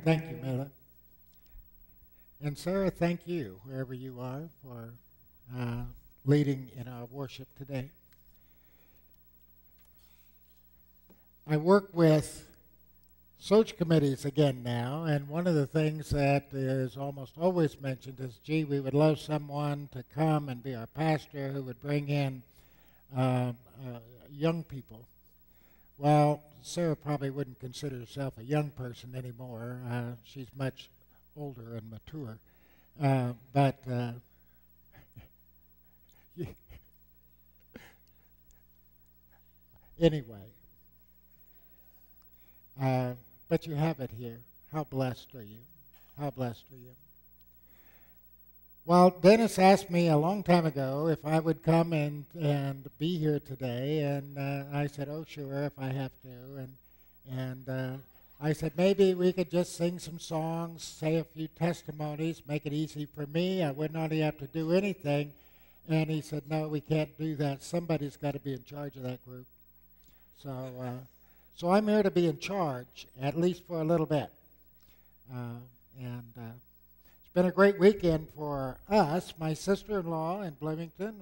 Thank you, Mela. And Sarah, thank you, wherever you are, for uh, leading in our worship today. I work with search committees again now, and one of the things that is almost always mentioned is, gee, we would love someone to come and be our pastor who would bring in uh, young people. Well, Sarah probably wouldn't consider herself a young person anymore. She's much older and mature. But anyway, but you have it here. How blessed are you? How blessed are you? Well, Dennis asked me a long time ago if I would come and be here today, and I said, oh, sure, if I have to. And I said, maybe we could just sing some songs, say a few testimonies, make it easy for me. I wouldn't really have to do anything. And he said, no, we can't do that. Somebody's got to be in charge of that group. So I'm here to be in charge, at least for a little bit. It's been a great weekend for us. My sister-in-law in Bloomington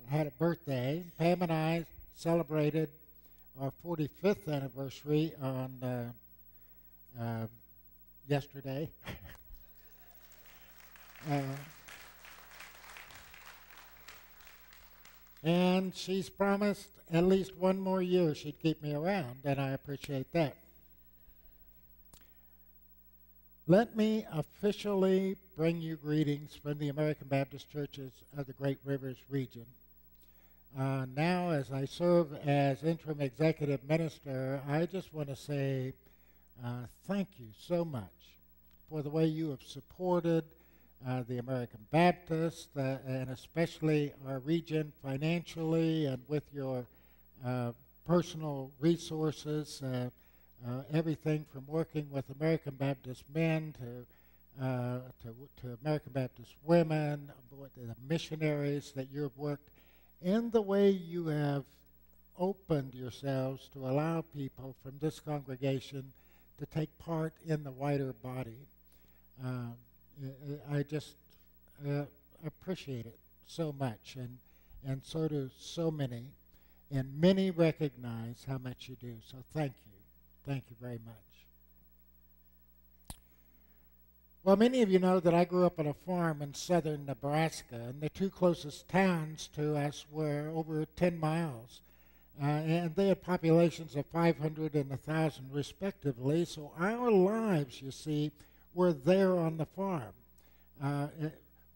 had a birthday. Pam and I celebrated our 45th anniversary on yesterday. And she's promised at least one more year she'd keep me around, and I appreciate that. Let me officially bring you greetings from the American Baptist Churches of the Great Rivers region. Now, as I serve as interim executive minister, I just want to say thank you so much for the way you have supported the American Baptist and especially our region financially and with your personal resources. Everything from working with American Baptist men to American Baptist women, the missionaries that you have worked, and the way you have opened yourselves to allow people from this congregation to take part in the wider body. I just appreciate it so much, and so do so many, and many recognize how much you do, so thank you. Thank you very much. Well, many of you know that I grew up on a farm in southern Nebraska, and the two closest towns to us were over 10 miles. And they had populations of 500 and 1,000 respectively, so our lives, you see, were there on the farm.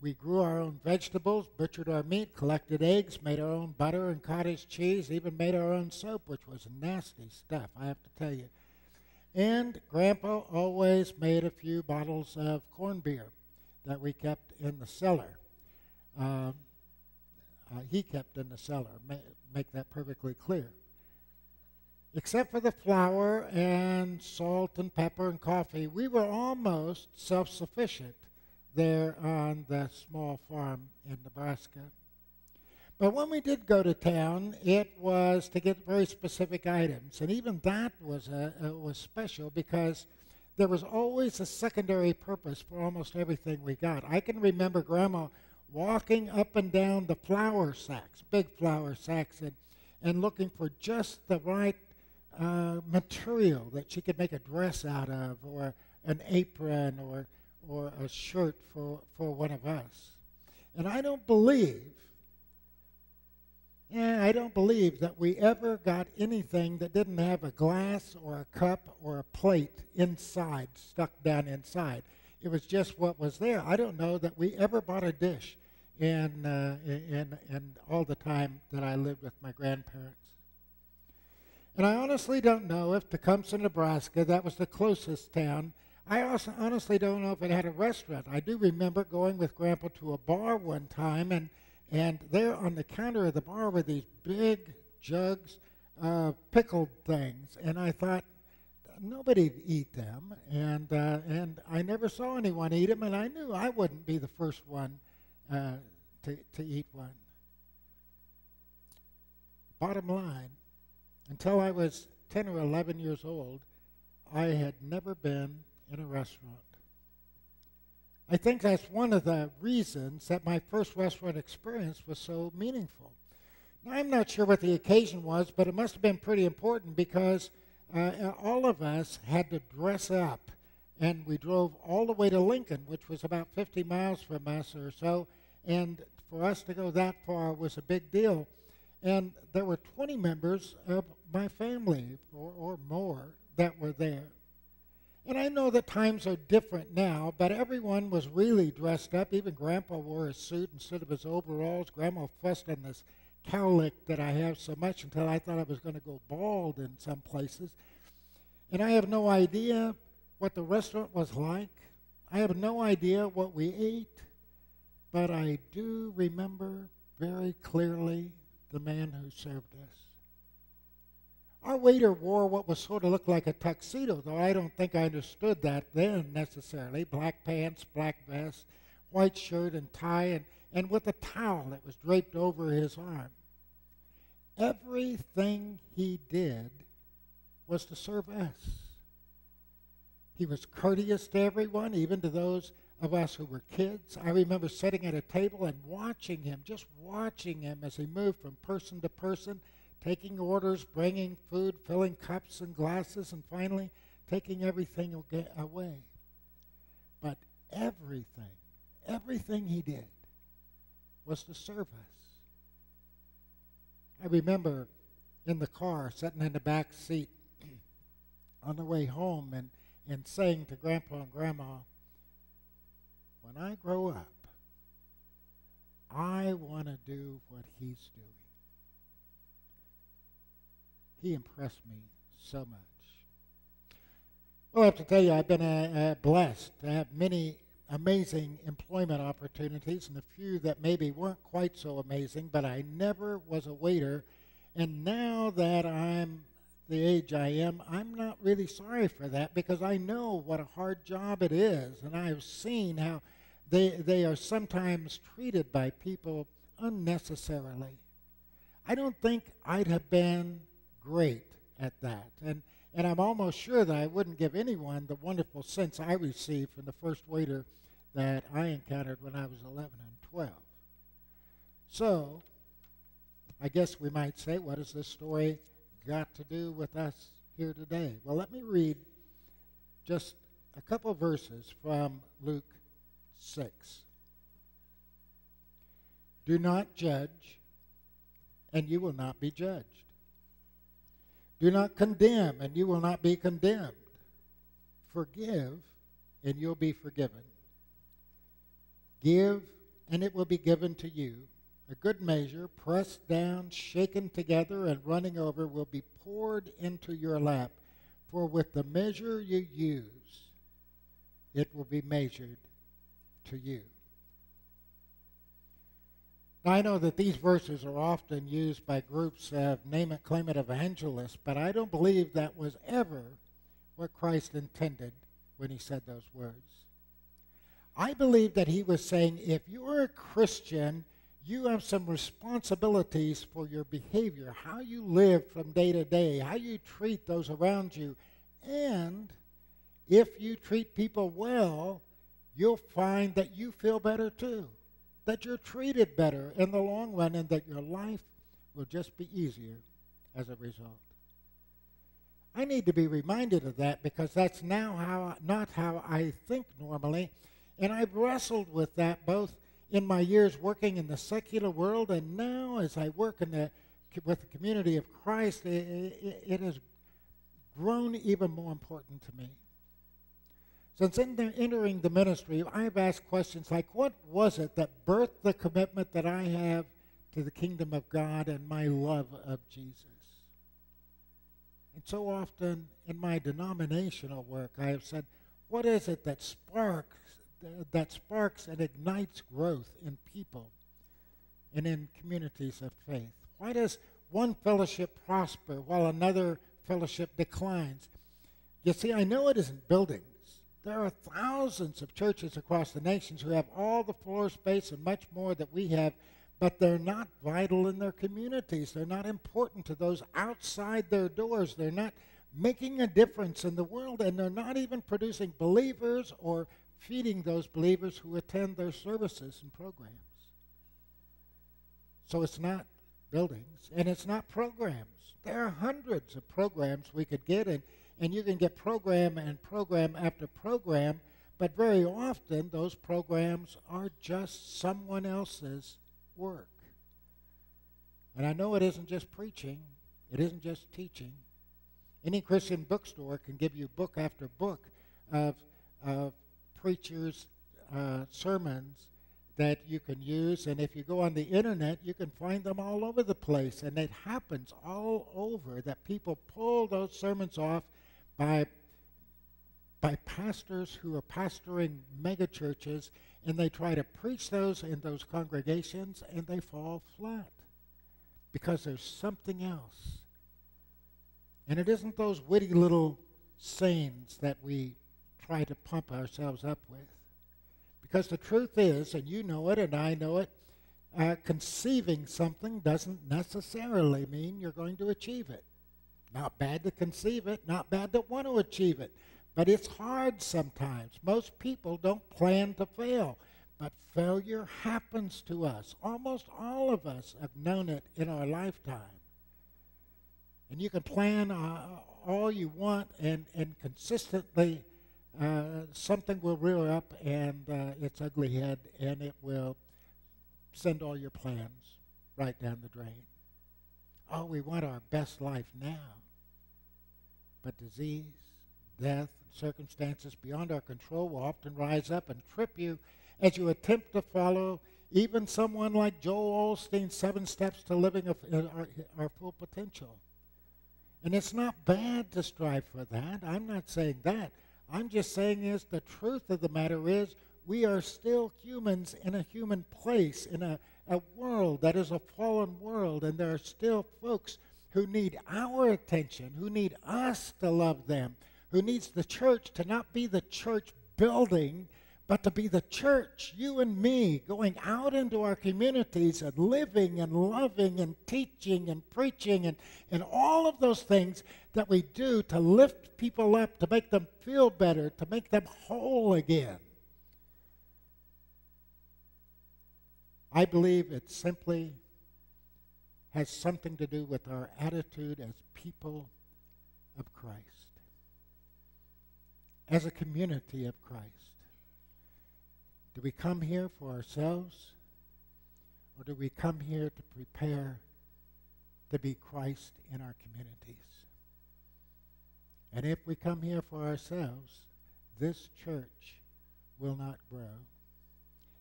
We grew our own vegetables, butchered our meat, collected eggs, made our own butter and cottage cheese, even made our own soap, which was nasty stuff, I have to tell you. And Grandpa always made a few bottles of corn beer that we kept in the cellar. He kept in the cellar, make that perfectly clear. Except for the flour and salt and pepper and coffee, we were almost self-sufficient there on the small farm in Nebraska. But when we did go to town, it was to get very specific items, and even that was special because there was always a secondary purpose for almost everything we got. I can remember Grandma walking up and down the flour sacks, big flour sacks, and looking for just the right material that she could make a dress out of, or an apron, or a shirt for one of us. And I don't believe that we ever got anything that didn't have a glass or a cup or a plate inside, stuck down inside. It was just what was there. I don't know that we ever bought a dish in all the time that I lived with my grandparents. And I honestly don't know if Tecumseh, Nebraska, that was the closest town. I also honestly don't know if it had a restaurant. I do remember going with Grandpa to a bar one time, and there on the counter of the bar were these big jugs of pickled things, and I thought nobody'd eat them, and I never saw anyone eat them, and I knew I wouldn't be the first one to eat one. Bottom line, until I was 10 or 11 years old, I had never been in a restaurant. I think that's one of the reasons that my first restaurant experience was so meaningful. Now, I'm not sure what the occasion was, but it must have been pretty important because all of us had to dress up, and we drove all the way to Lincoln, which was about 50 miles from us or so, and for us to go that far was a big deal. And there were 20 members of my family or more that were there. And I know that times are different now, but everyone was really dressed up. Even Grandpa wore a suit instead of his overalls. Grandma fussed on this cowlick that I have so much until I thought I was going to go bald in some places. And I have no idea what the restaurant was like. I have no idea what we ate, but I do remember very clearly the man who served us. Our waiter wore what was sort of looked like a tuxedo, though I don't think I understood that then necessarily. Black pants, black vest, white shirt and tie, and with a towel that was draped over his arm. Everything he did was to serve us. He was courteous to everyone, even to those of us who were kids. I remember sitting at a table and watching him, just watching him as he moved from person to person, taking orders, bringing food, filling cups and glasses, and finally taking everything away. But everything he did was to serve us. I remember in the car, sitting in the back seat on the way home and saying to Grandpa and Grandma, when I grow up, I want to do what he's doing. He impressed me so much. Well, I have to tell you, I've been blessed to have many amazing employment opportunities and a few that maybe weren't quite so amazing, but I never was a waiter. And now that I'm the age I am, I'm not really sorry for that because I know what a hard job it is. And I have seen how they are sometimes treated by people unnecessarily. I don't think I'd have been great at that. And I'm almost sure that I wouldn't give anyone the wonderful sense I received from the first waiter that I encountered when I was 11 and 12. So, I guess we might say, what has this story got to do with us here today? Well, let me read just a couple verses from Luke 6. Do not judge, and you will not be judged. Do not condemn, and you will not be condemned. Forgive, and you'll be forgiven. Give, and it will be given to you. A good measure, pressed down, shaken together, and running over, will be poured into your lap. For with the measure you use, it will be measured to you. Now, I know that these verses are often used by groups of name-it, claim-it evangelists, but I don't believe that was ever what Christ intended when he said those words. I believe that he was saying, if you're a Christian, you have some responsibilities for your behavior, how you live from day to day, how you treat those around you. And if you treat people well, you'll find that you feel better too, that you're treated better in the long run, and that your life will just be easier as a result. I need to be reminded of that because that's now not how I think normally, and I've wrestled with that both in my years working in the secular world and now as I work with the community of Christ. It has grown even more important to me. Since entering the ministry, I've asked questions like, what was it that birthed the commitment that I have to the kingdom of God and my love of Jesus? And so often in my denominational work, I have said, what is it that sparks and ignites growth in people and in communities of faith? Why does one fellowship prosper while another fellowship declines? You see, I know it isn't buildings. There are thousands of churches across the nations who have all the floor space and much more that we have, but they're not vital in their communities. They're not important to those outside their doors. They're not making a difference in the world, and they're not even producing believers or feeding those believers who attend their services and programs. So it's not buildings, and it's not programs. There are hundreds of programs we could get, and you can get program and program after program, but very often those programs are just someone else's work. And I know it isn't just preaching. It isn't just teaching. Any Christian bookstore can give you book after book of preachers' sermons that you can use. And if you go on the internet, you can find them all over the place. And it happens all over that people pull those sermons off by pastors who are pastoring megachurches, and they try to preach those in those congregations, and they fall flat because there's something else. And it isn't those witty little sayings that we try to pump ourselves up with. Because the truth is, and you know it and I know it, conceiving something doesn't necessarily mean you're going to achieve it. Not bad to conceive it, not bad to want to achieve it. But it's hard sometimes. Most people don't plan to fail. But failure happens to us. Almost all of us have known it in our lifetime. And you can plan all you want, and consistently something will rear up and its ugly head, and it will send all your plans right down the drain. Oh, we want our best life now. But disease, death, and circumstances beyond our control will often rise up and trip you as you attempt to follow even someone like Joel Osteen's 7 Steps to Living our Full Potential. And it's not bad to strive for that. I'm not saying that. I'm just saying is the truth of the matter is we are still humans in a human place, in a world that is a fallen world, and there are still folks who need our attention, who need us to love them, who needs the church to not be the church building, but to be the church, you and me, going out into our communities and living and loving and teaching and preaching and all of those things that we do to lift people up, to make them feel better, to make them whole again. I believe it simply has something to do with our attitude as people of Christ, as a community of Christ. Do we come here for ourselves, or do we come here to prepare to be Christ in our communities? And if we come here for ourselves, this church will not grow,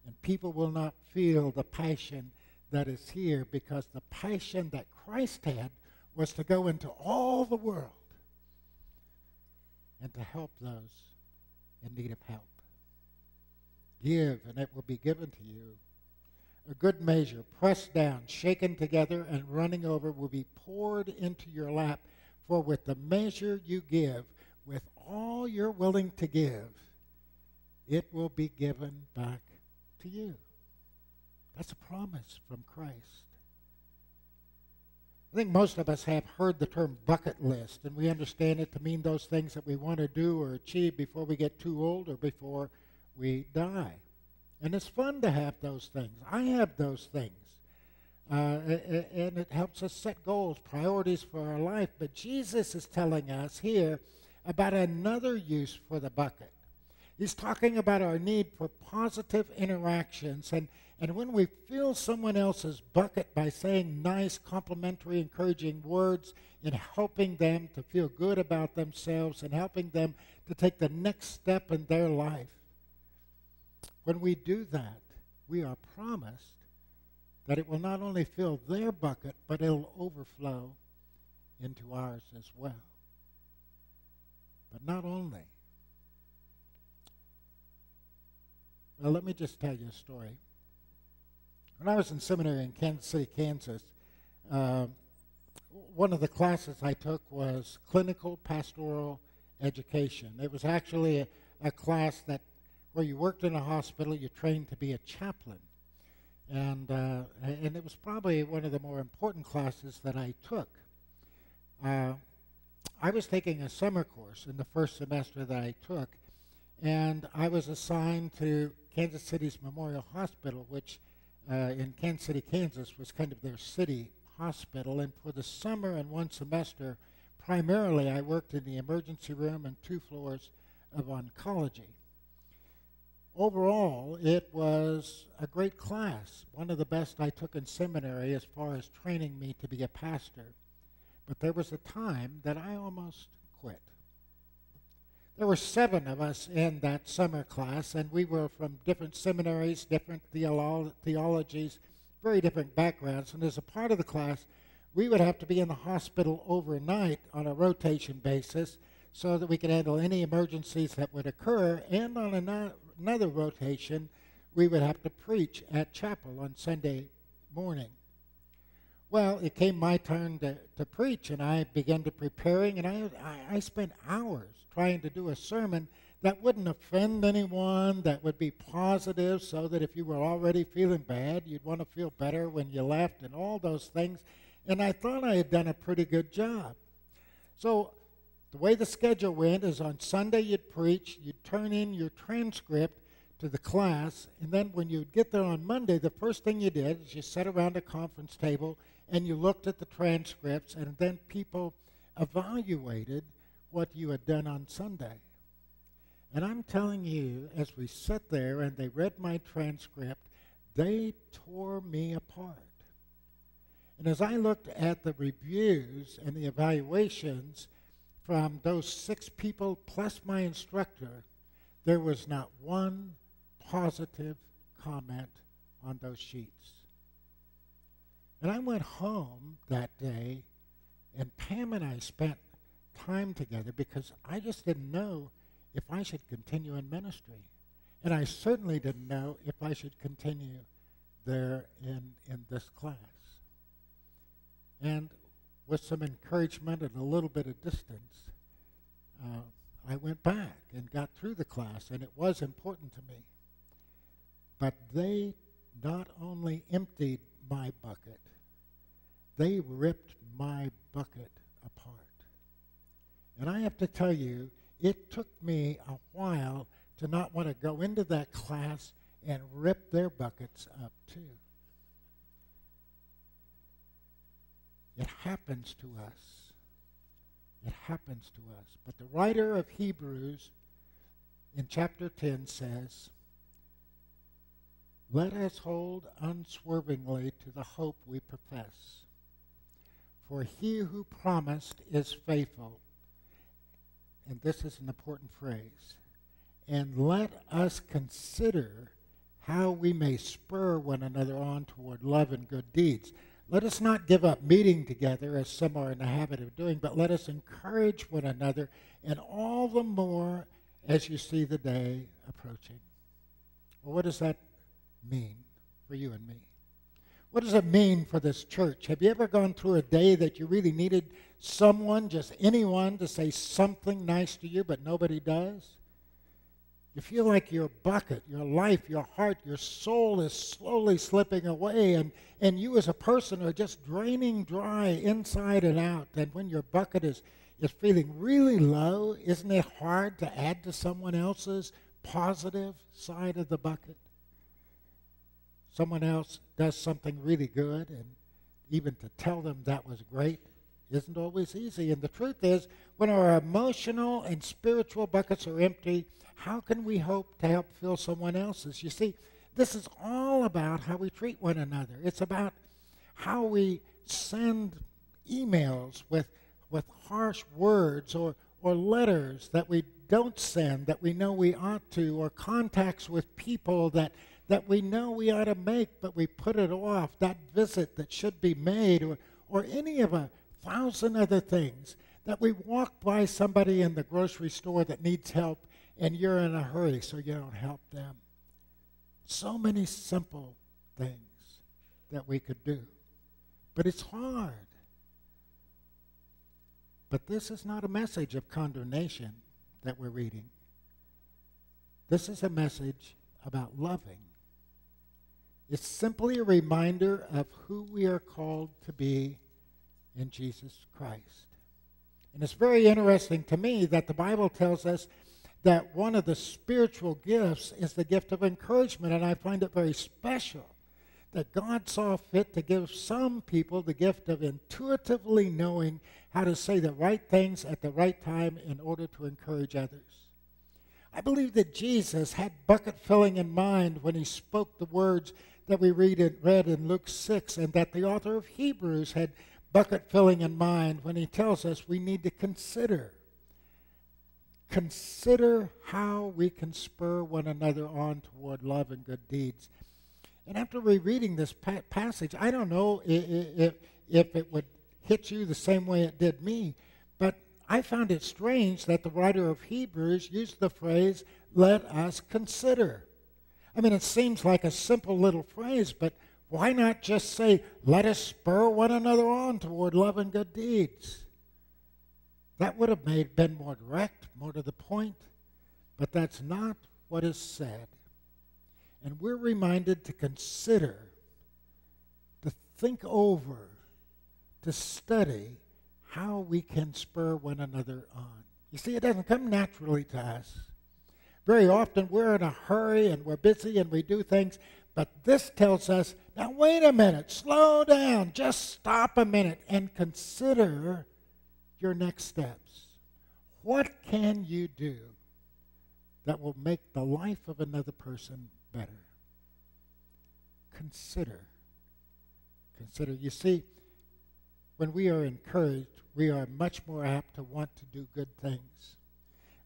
and people will not feel the passion that is here, because the passion that Christ had was to go into all the world and to help those in need of help. Give, and it will be given to you. A good measure, pressed down, shaken together, and running over, will be poured into your lap. For with the measure you give, with all you're willing to give, it will be given back to you. That's a promise from Christ. I think most of us have heard the term bucket list, and we understand it to mean those things that we want to do or achieve before we get too old or before we die. And it's fun to have those things. I have those things. And it helps us set goals, priorities for our life. But Jesus is telling us here about another use for the bucket. He's talking about our need for positive interactions. And when we fill someone else's bucket by saying nice, complimentary, encouraging words and helping them to feel good about themselves and helping them to take the next step in their life, when we do that, we are promised that it will not only fill their bucket, but it'll overflow into ours as well. But not only. Well, let me just tell you a story. When I was in seminary in Kansas City, Kansas, one of the classes I took was clinical pastoral education. It was actually a class that where you worked in a hospital, you trained to be a chaplain. And it was probably one of the more important classes that I took. I was taking a summer course in the first semester that I took, and I was assigned to Kansas City's Memorial Hospital, which in Kansas City, Kansas, was kind of their city hospital. And for the summer and one semester, primarily I worked in the emergency room and 2 floors of oncology. Overall, it was a great class, one of the best I took in seminary as far as training me to be a pastor. But there was a time that I almost quit. There were 7 of us in that summer class, and we were from different seminaries, different theologies, very different backgrounds. And as a part of the class, we would have to be in the hospital overnight on a rotation basis so that we could handle any emergencies that would occur. And on another rotation, we would have to preach at chapel on Sunday morning. Well, it came my turn to preach, and I began to preparing, and I spent hours trying to do a sermon that wouldn't offend anyone, that would be positive, so that if you were already feeling bad, you'd want to feel better when you left, and all those things. And I thought I had done a pretty good job. So the way the schedule went is on Sunday you'd preach, you'd turn in your transcript to the class, and then when you'd get there on Monday, the first thing you did is you sat around a conference table and you looked at the transcripts, and then people evaluated what you had done on Sunday. And I'm telling you, as we sat there and they read my transcript, they tore me apart. And as I looked at the reviews and the evaluations from those 6 people plus my instructor, there was not one positive comment on those sheets. And I went home that day, and Pam and I spent time together because I just didn't know if I should continue in ministry. And I certainly didn't know if I should continue there in this class. And with some encouragement and a little bit of distance, I went back and got through the class, and it was important to me. But they not only emptied my bucket, they ripped my bucket apart. And I have to tell you, it took me a while to not want to go into that class and rip their buckets up too. It happens to us. It happens to us. But the writer of Hebrews in chapter 10 says, "Let us hold unswervingly to the hope we profess. For he who promised is faithful." And this is an important phrase. "And let us consider how we may spur one another on toward love and good deeds. Let us not give up meeting together, as some are in the habit of doing, but let us encourage one another, and all the more as you see the day approaching." Well, what does that mean for you and me? What does it mean for this church? Have you ever gone through a day that you really needed someone, just anyone, to say something nice to you, but nobody does? You feel like your bucket, your life, your heart, your soul is slowly slipping away, and you as a person are just draining dry inside and out. And when your bucket is feeling really low, isn't it hard to add to someone else's positive side of the bucket? Someone else does something really good, and even to tell them that was great isn't always easy. And the truth is, when our emotional and spiritual buckets are empty, how can we hope to help fill someone else's? You see, this is all about how we treat one another. It's about how we send emails with harsh words, or letters that we don't send that we know we ought to, or contacts with people that we know we ought to make, but we put it off, that visit that should be made, or any of 1,000 other things, that we walk by somebody in the grocery store that needs help, and you're in a hurry so you don't help them. So many simple things that we could do. But it's hard. But this is not a message of condemnation that we're reading. This is a message about loving. It's simply a reminder of who we are called to be in Jesus Christ. And it's very interesting to me that the Bible tells us that one of the spiritual gifts is the gift of encouragement, and I find it very special that God saw fit to give some people the gift of intuitively knowing how to say the right things at the right time in order to encourage others. I believe that Jesus had bucket filling in mind when he spoke the words that we read in Luke 6, and that the author of Hebrews had bucket filling in mind when he tells us we need to consider how we can spur one another on toward love and good deeds. And after rereading this passage, I don't know if it would hit you the same way it did me, but I found it strange that the writer of Hebrews used the phrase, "let us consider." I mean, it seems like a simple little phrase, but why not just say, "let us spur one another on toward love and good deeds"? That would have been more direct, more to the point, but that's not what is said. And we're reminded to consider, to think over, to study how we can spur one another on. You see, it doesn't come naturally to us. Very often we're in a hurry and we're busy and we do things, but this tells us, now wait a minute, slow down, just stop a minute and consider your next steps. What can you do that will make the life of another person better? Consider. You see, when we are encouraged, we are much more apt to want to do good things.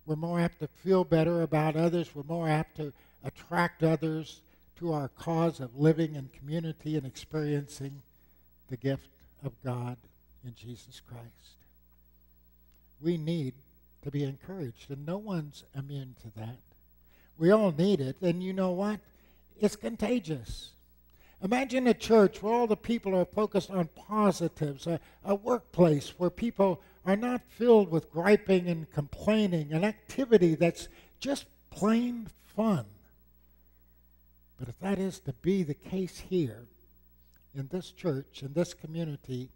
We're more apt to feel better about others. We're more apt to attract others to our cause of living in community and experiencing the gift of God in Jesus Christ. We need to be encouraged, and no one's immune to that. We all need it, and you know what? It's contagious. Imagine a church where all the people are focused on positives, a workplace where people are not filled with griping and complaining, an activity that's just plain fun. But if that is to be the case here, in this church, in this community,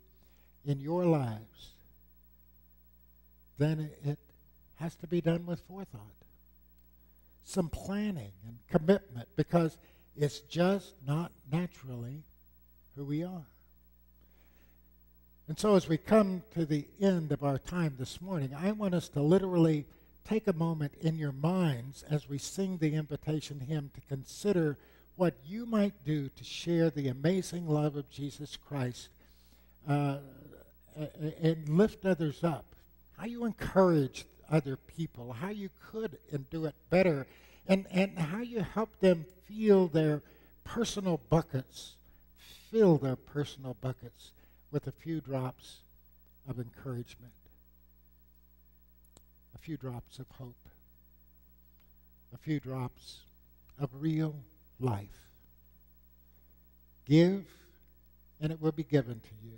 in your lives, then it has to be done with forethought. Some planning and commitment, because it's just not naturally who we are. And so as we come to the end of our time this morning, I want us to literally take a moment in your minds as we sing the invitation hymn to consider what you might do to share the amazing love of Jesus Christ and lift others up. How you encourage other people, how you could and do it better, and how you help them fill their personal buckets with a few drops of encouragement, a few drops of hope, a few drops of real life. Give, and it will be given to you.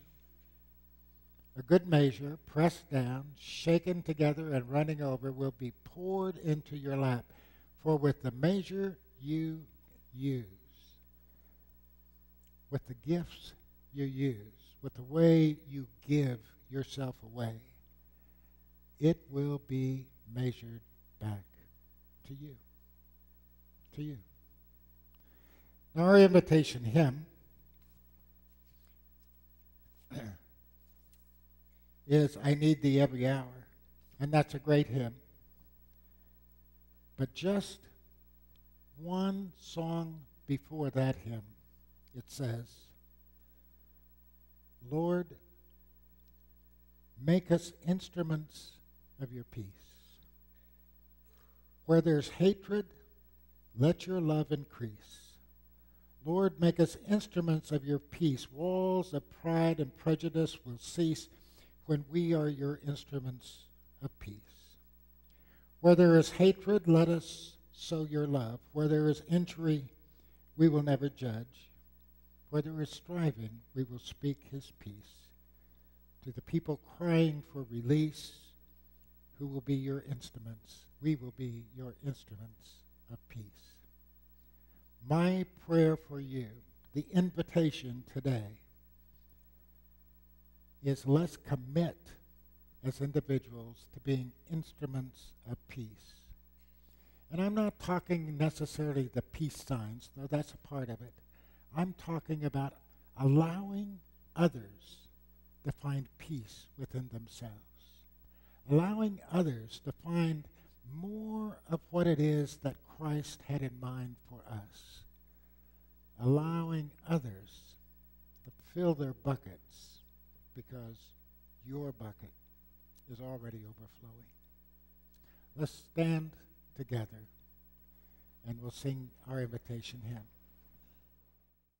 A good measure, pressed down, shaken together, and running over, will be poured into your lap. For with the measure you use, with the gifts you use, with the way you give yourself away, it will be measured back to you. To you. Now our invitation hymn is "I Need Thee Every Hour," and that's a great hymn. But just one song before that hymn, it says, "Lord, make us instruments of your peace. Where there's hatred, let your love increase. Lord, make us instruments of your peace. Walls of pride and prejudice will cease when we are your instruments of peace. Where there is hatred, let us sow your love. Where there is injury, we will never judge. Where there is striving, we will speak his peace. To the people crying for release, who will be your instruments, we will be your instruments of peace." My prayer for you, the invitation today, is let's commit as individuals to being instruments of peace. And I'm not talking necessarily the peace signs, though that's a part of it. I'm talking about allowing others to find peace within themselves. Allowing others to find more of what it is that Christ had in mind for us. Allowing others to fill their buckets because your bucket is already overflowing. Let's stand together and we'll sing our invitation hymn.